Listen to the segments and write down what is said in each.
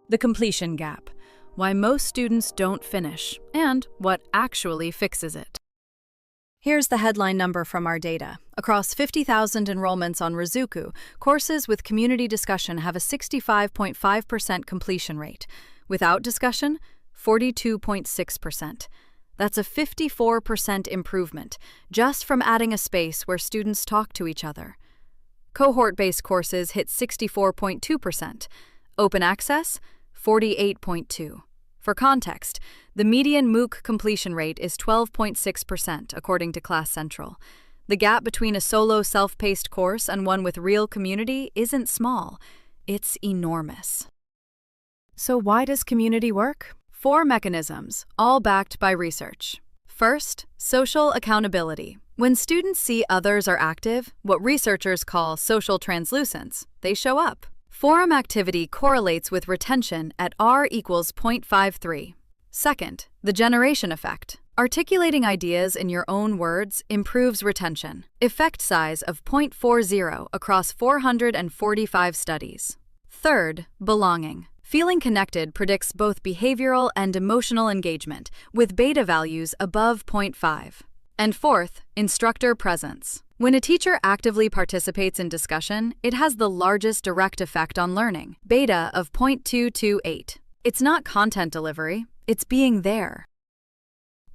The completion gap, why most students don't finish, and what actually fixes it. Here's the headline number from our data. Across 50,000 enrollments on Ruzuku, courses with community discussion have a 65.5% completion rate. Without discussion, 42.6%. That's a 54% improvement, just from adding a space where students talk to each other. Cohort-based courses hit 64.2%. Open access, 48.2%. For context, the median MOOC completion rate is 12.6%, according to Class Central. The gap between a solo self-paced course and one with real community isn't small. It's enormous. So why does community work? 4 mechanisms, all backed by research. First, social accountability. When students see others are active, what researchers call social translucence, they show up. Forum activity correlates with retention at R equals 0.53. Second, the generation effect. Articulating ideas in your own words improves retention. Effect size of 0.40 across 445 studies. Third, belonging. Feeling connected predicts both behavioral and emotional engagement, with beta values above 0.5. And fourth, instructor presence. When a teacher actively participates in discussion, it has the largest direct effect on learning, beta of 0.228. It's not content delivery, it's being there.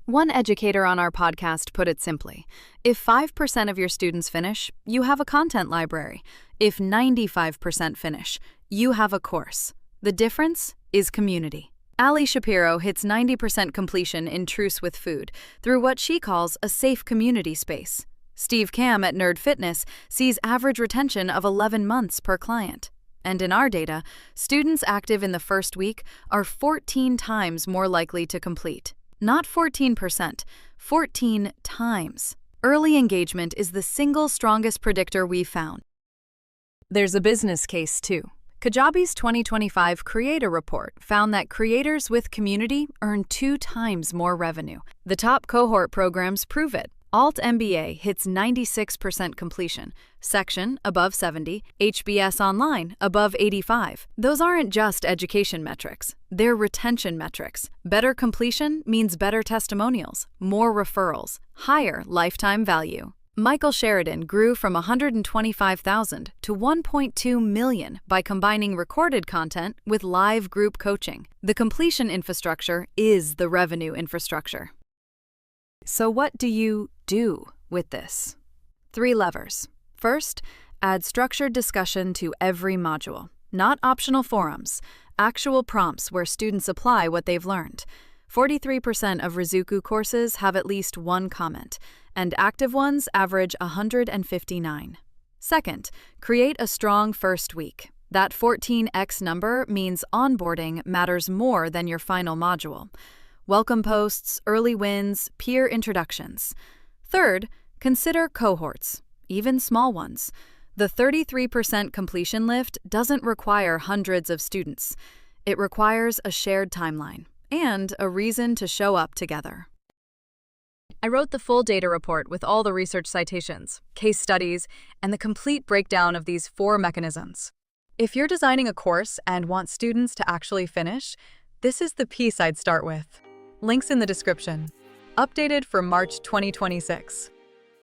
One educator on our podcast put it simply, if 5% of your students finish, you have a content library. If 95% finish, you have a course. The difference is community. Ali Shapiro hits 90% completion in Truce with Food through what she calls a safe community space. Steve Cam at Nerd Fitness sees average retention of 11 months per client. And in our data, students active in the first week are 14 times more likely to complete. Not 14%, 14 times. Early engagement is the single strongest predictor we've found. There's a business case, too. Kajabi's 2025 Creator Report found that creators with community earn 2 times more revenue. The top cohort programs prove it. Alt MBA hits 96% completion, Section above 70, HBS Online above 85. Those aren't just education metrics, they're retention metrics. Better completion means better testimonials, more referrals, higher lifetime value. Michael Sheridan grew from 125,000 to 1.2 million by combining recorded content with live group coaching. The completion infrastructure is the revenue infrastructure. So what do you do with this? 3 levers. First, add structured discussion to every module. Not optional forums, actual prompts where students apply what they've learned. 43% of Ruzuku courses have at least 1 comment, and active ones average 159. Second, create a strong first week. That 14x number means onboarding matters more than your final module. Welcome posts, early wins, peer introductions. Third, consider cohorts, even small ones. The 33% completion lift doesn't require hundreds of students. It requires a shared timeline and a reason to show up together. I wrote the full data report with all the research citations, case studies, and the complete breakdown of these 4 mechanisms. If you're designing a course and want students to actually finish, this is the piece I'd start with. Links in the description. Updated for March 2026.